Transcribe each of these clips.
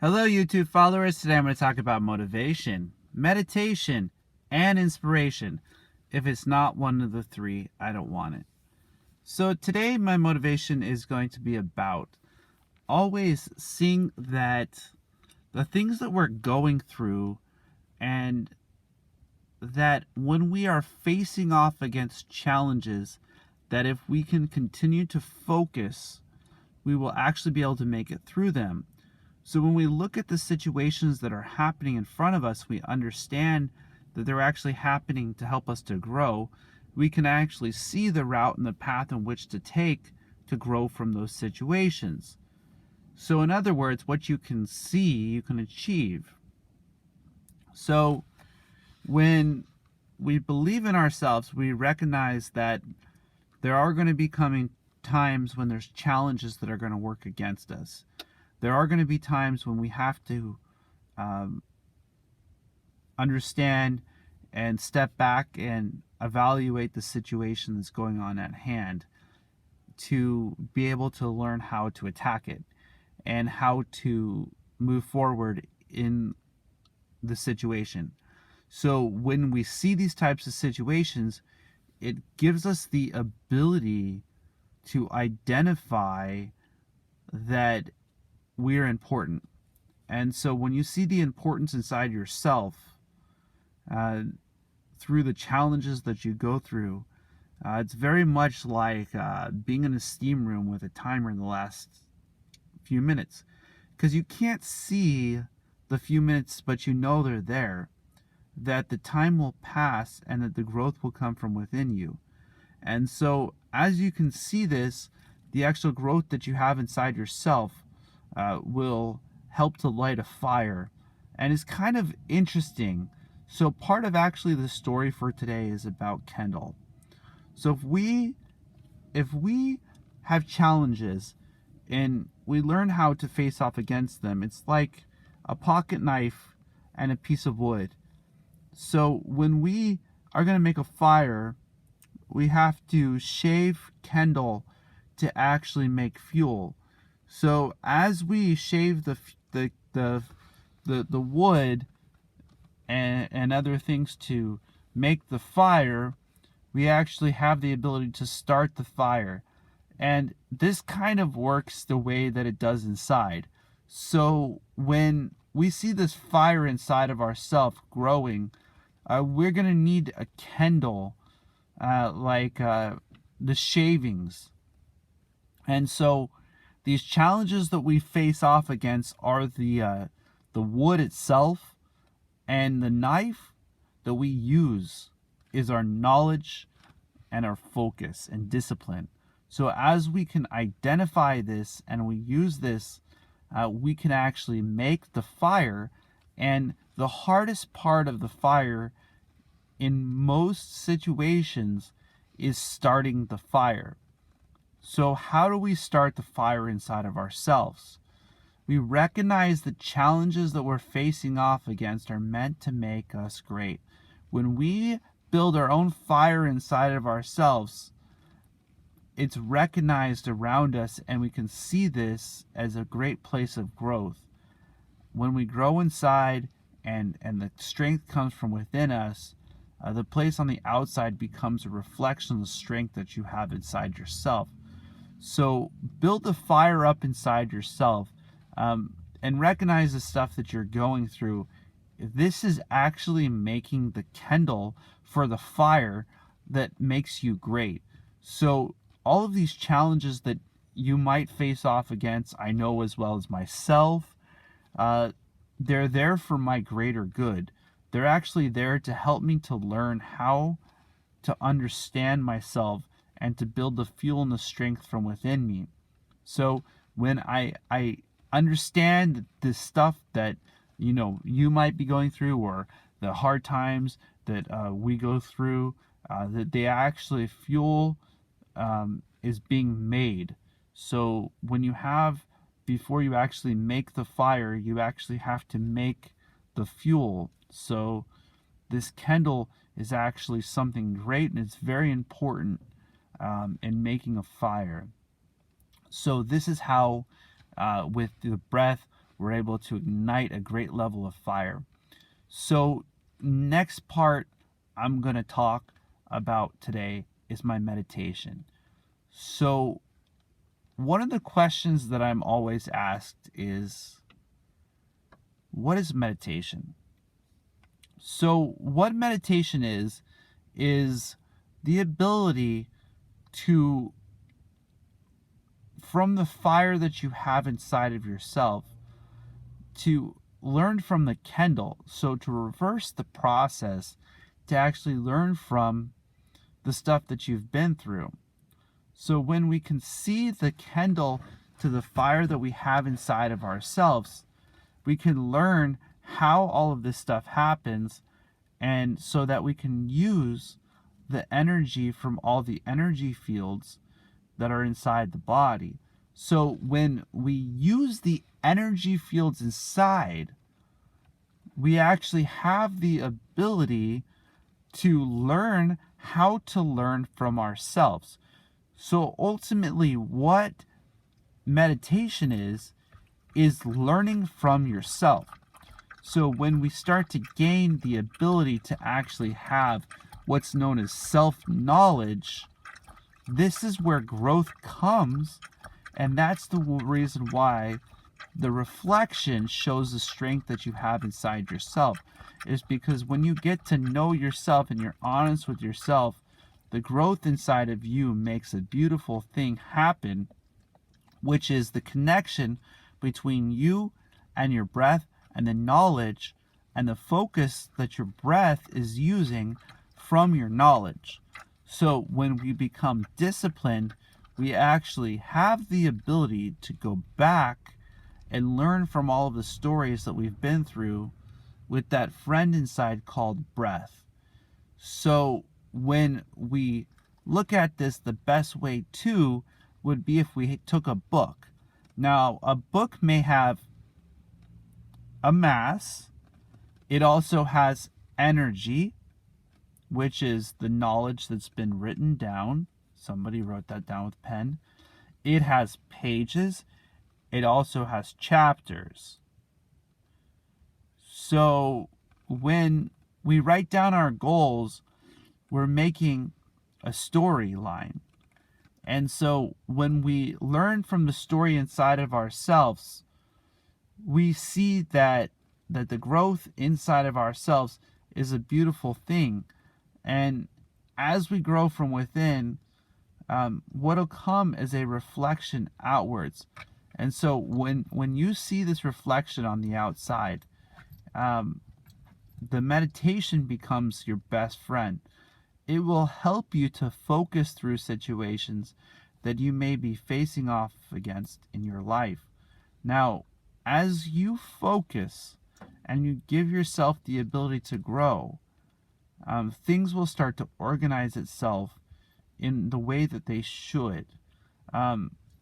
Hello, YouTube followers. Today I'm going to talk about motivation, meditation, and inspiration. If it's not one of the three, I don't want it. So today my motivation is going to be about always seeing that the things that we're going through, and that when we are facing off against challenges, that if we can continue to focus, we will actually be able to make it through them. So when we look at the situations that are happening in front of us, we understand that they're actually happening to help us to grow. We can actually see the route and the path in which to take to grow from those situations. So in other words, what you can see, you can achieve. So when we believe in ourselves, we recognize that there are going to be coming times when there's challenges that are going to work against us. There are going to be times when we have to understand and step back and evaluate the situation that's going on at hand to be able to learn how to attack it and how to move forward in the situation. So when we see these types of situations, it gives us the ability to identify that we're important. And so when you see the importance inside yourself through the challenges that you go through, it's very much like being in a steam room with a timer in the last few minutes, because you can't see the few minutes, but you know they're there, that the time will pass and that the growth will come from within you. And so as you can see this, the actual growth that you have inside yourself will help to light a fire, and it's kind of interesting. So part of actually the story for today is about Kendall. So if we have challenges and we learn how to face off against them, it's like a pocket knife and a piece of wood. So when we are going to make a fire, we have to shave Kendall to actually make fuel. So as we shave the wood and other things to make the fire, we actually have the ability to start the fire. And this kind of works the way that it does inside. So when we see this fire inside of ourselves growing, we're going to need a Kendall, like the shavings. And so these challenges that we face off against are the wood itself, and the knife that we use is our knowledge and our focus and discipline. So as we can identify this and we use this, we can actually make the fire. And the hardest part of the fire in most situations is starting the fire. So how do we start the fire inside of ourselves? We recognize the challenges that we're facing off against are meant to make us great. When we build our own fire inside of ourselves, it's recognized around us, and we can see this as a great place of growth. When we grow inside and the strength comes from within us, the place on the outside becomes a reflection of the strength that you have inside yourself. So build the fire up inside yourself, and recognize the stuff that you're going through. This is actually making the Kendall for the fire that makes you great. So all of these challenges that you might face off against, I know as well as myself, they're there for my greater good. They're actually there to help me to learn how to understand myself and to build the fuel and the strength from within me. So when I understand the stuff that you might be going through, or the hard times that we go through, that they actually fuel is being made. So when before you actually make the fire, you actually have to make the fuel. So this Kendall is actually something great, and it's very important in making a fire. So this is how, with the breath, we're able to ignite a great level of fire. So next part I'm going to talk about today is my meditation. So one of the questions that I'm always asked is, what is meditation? So what meditation is the ability to, from the fire that you have inside of yourself, to learn from the Kendall. So to reverse the process, to actually learn from the stuff that you've been through. So when we can see the Kendall to the fire that we have inside of ourselves, we can learn how all of this stuff happens, and so that we can use the energy from all the energy fields that are inside the body. So when we use the energy fields inside, we actually have the ability to learn how to learn from ourselves. So ultimately, what meditation is learning from yourself. So when we start to gain the ability to actually have what's known as self-knowledge, this is where growth comes, and that's the reason why the reflection shows the strength that you have inside yourself. Is because when you get to know yourself and you're honest with yourself, the growth inside of you makes a beautiful thing happen, which is the connection between you and your breath, and the knowledge and the focus that your breath is using from your knowledge. So when we become disciplined, we actually have the ability to go back and learn from all of the stories that we've been through with that friend inside called breath. So when we look at this, the best way too would be if we took a book. Now, a book may have a mass. It also has energy, which is the knowledge that's been written down. Somebody wrote that down with a pen. It has pages. It also has chapters. So when we write down our goals, we're making a storyline. And so when we learn from the story inside of ourselves, we see that the growth inside of ourselves is a beautiful thing. And as we grow from within, what'll come is a reflection outwards. And so when you see this reflection on the outside, the meditation becomes your best friend. It will help you to focus through situations that you may be facing off against in your life. Now, as you focus and you give yourself the ability to grow, things will start to organize itself in the way that they should.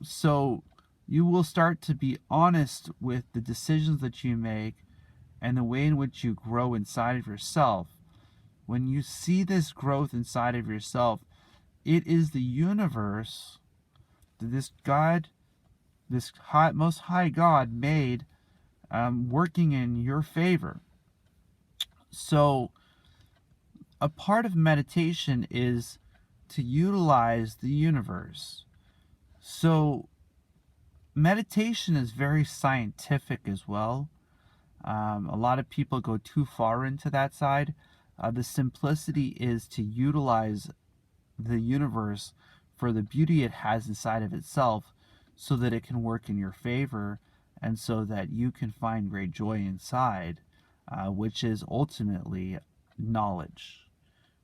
So you will start to be honest with the decisions that you make and the way in which you grow inside of yourself. When you see this growth inside of yourself, it is the universe, this God, this most high God made, working in your favor. So a part of meditation is to utilize the universe. So meditation is very scientific as well. A lot of people go too far into that side. The simplicity is to utilize the universe for the beauty it has inside of itself, so that it can work in your favor, and so that you can find great joy inside, which is ultimately knowledge.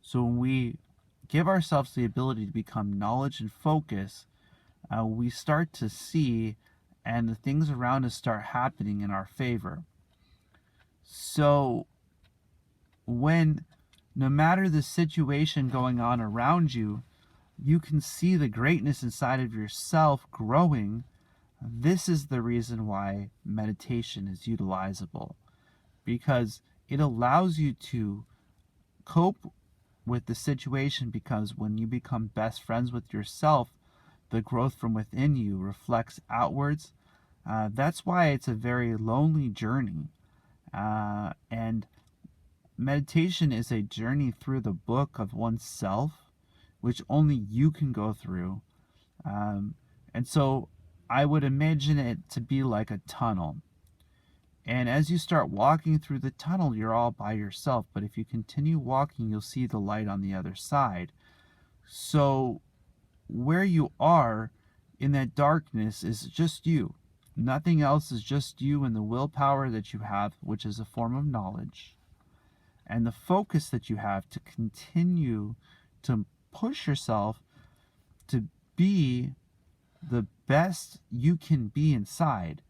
So when we give ourselves the ability to become knowledge and focus, we start to see, and the things around us start happening in our favor. So when, no matter the situation going on around you, you can see the greatness inside of yourself growing. This is the reason why meditation is utilizable, because it allows you to cope with the situation, because when you become best friends with yourself, the growth from within you reflects outwards, That's why it's a very lonely journey. And meditation is a journey through the book of oneself, which only you can go through. And so I would imagine it to be like a tunnel. And as you start walking through the tunnel, you're all by yourself. But if you continue walking, you'll see the light on the other side. So where you are in that darkness is just you. Nothing else, is just you and the willpower that you have, which is a form of knowledge, and the focus that you have to continue to push yourself to be the best you can be inside.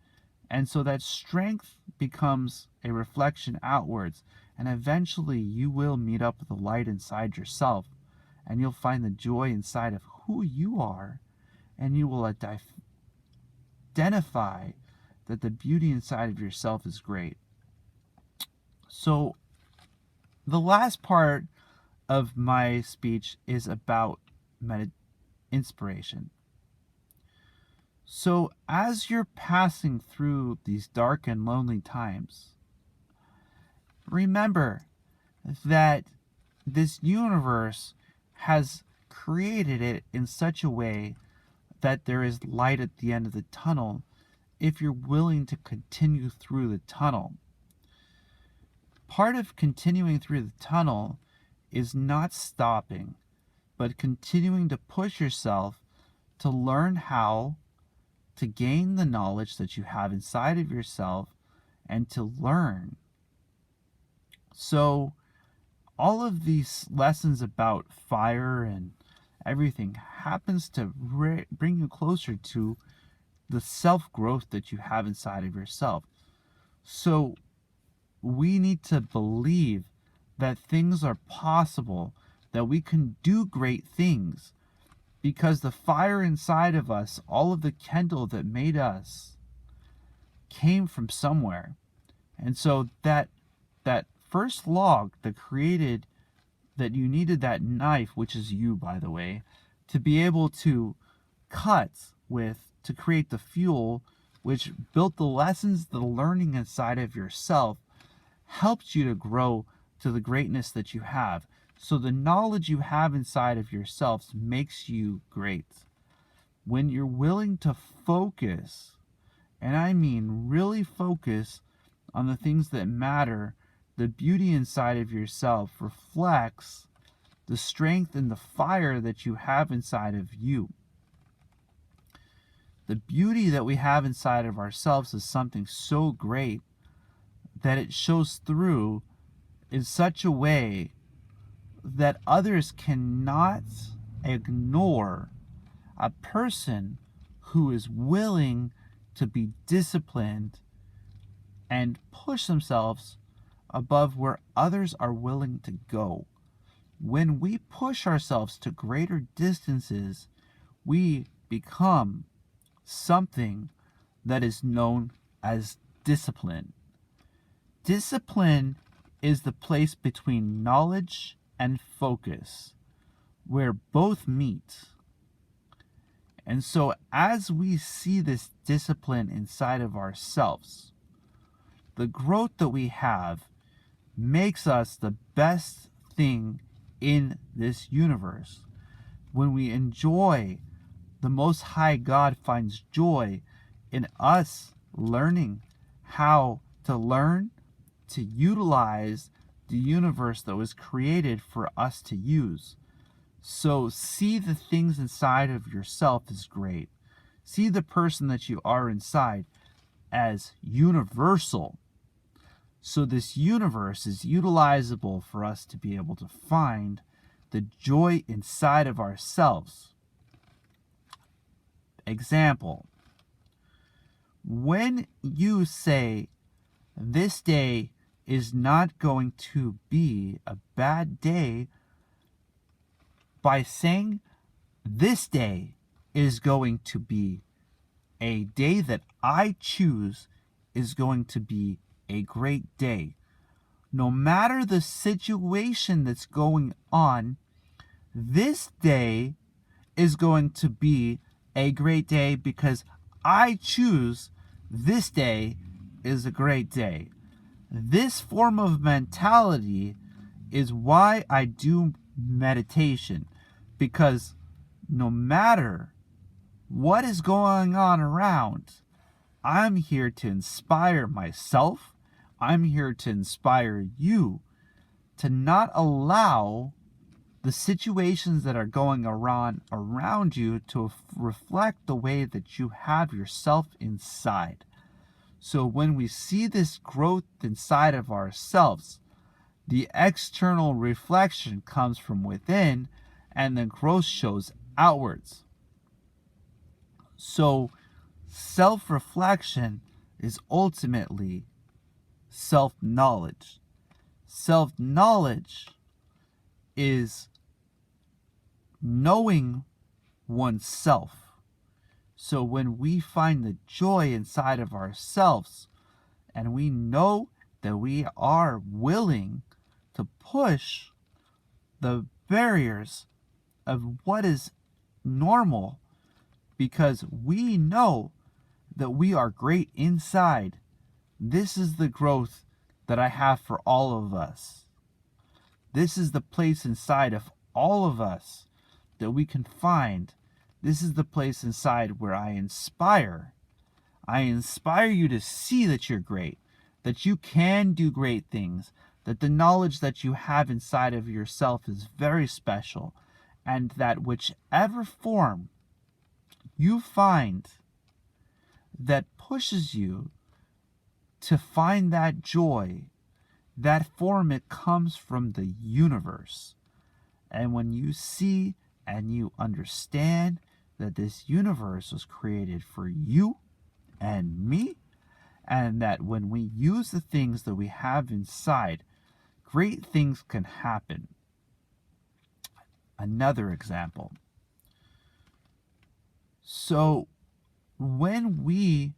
And so that strength becomes a reflection outwards, and eventually you will meet up with the light inside yourself, and you'll find the joy inside of who you are, and you will identify that the beauty inside of yourself is great. So the last part of my speech is about inspiration. So as you're passing through these dark and lonely times, remember that this universe has created it in such a way that there is light at the end of the tunnel if you're willing to continue through the tunnel. Part of continuing through the tunnel is not stopping, but continuing to push yourself to learn how to gain the knowledge that you have inside of yourself and to learn. So all of these lessons about fire and everything happens to bring you closer to the self-growth that you have inside of yourself. So we need to believe that things are possible, that we can do great things, because the fire inside of us, all of the Kendall that made us, came from somewhere. And so that first log that created that you needed that knife, which is you, by the way, to be able to cut with, to create the fuel, which built the lessons, the learning inside of yourself, helped you to grow to the greatness that you have. So the knowledge you have inside of yourselves makes you great. When you're willing to focus, and I mean really focus on the things that matter, the beauty inside of yourself reflects the strength and the fire that you have inside of you. The beauty that we have inside of ourselves is something so great that it shows through in such a way that others cannot ignore a person who is willing to be disciplined and push themselves above where others are willing to go. When we push ourselves to greater distances, we become something that is known as discipline. Discipline is the place between knowledge and focus, where both meet. And so as we see this discipline inside of ourselves, the growth that we have makes us the best thing in this universe. When we enjoy, the Most High God finds joy in us learning how to learn to utilize the universe that was created for us to use. So see the things inside of yourself as great. See the person that you are inside as universal. So this universe is utilizable for us to be able to find the joy inside of ourselves. Example, when you say, this day is not going to be a bad day, by saying, this day is going to be a day that I choose is going to be a great day. No matter the situation that's going on, this day is going to be a great day because I choose This day is a great day. This form of mentality is why I do meditation, because no matter what is going on around, I'm here to inspire myself. I'm here to inspire you to not allow the situations that are going around you to reflect the way that you have yourself inside. So when we see this growth inside of ourselves, the external reflection comes from within and the growth shows outwards. So self-reflection is ultimately self-knowledge. Self-knowledge is knowing oneself. So when we find the joy inside of ourselves and we know that we are willing to push the barriers of what is normal, because we know that we are great inside, this is the growth that I have for all of us. This is the place inside of all of us that we can find. This is the place inside where I inspire. I inspire you to see that you're great, that you can do great things, that the knowledge that you have inside of yourself is very special, and that whichever form you find that pushes you to find that joy, that form, it comes from the universe. And when you see and you understand that this universe was created for you and me, and that when we use the things that we have inside, great things can happen. Another example. So when we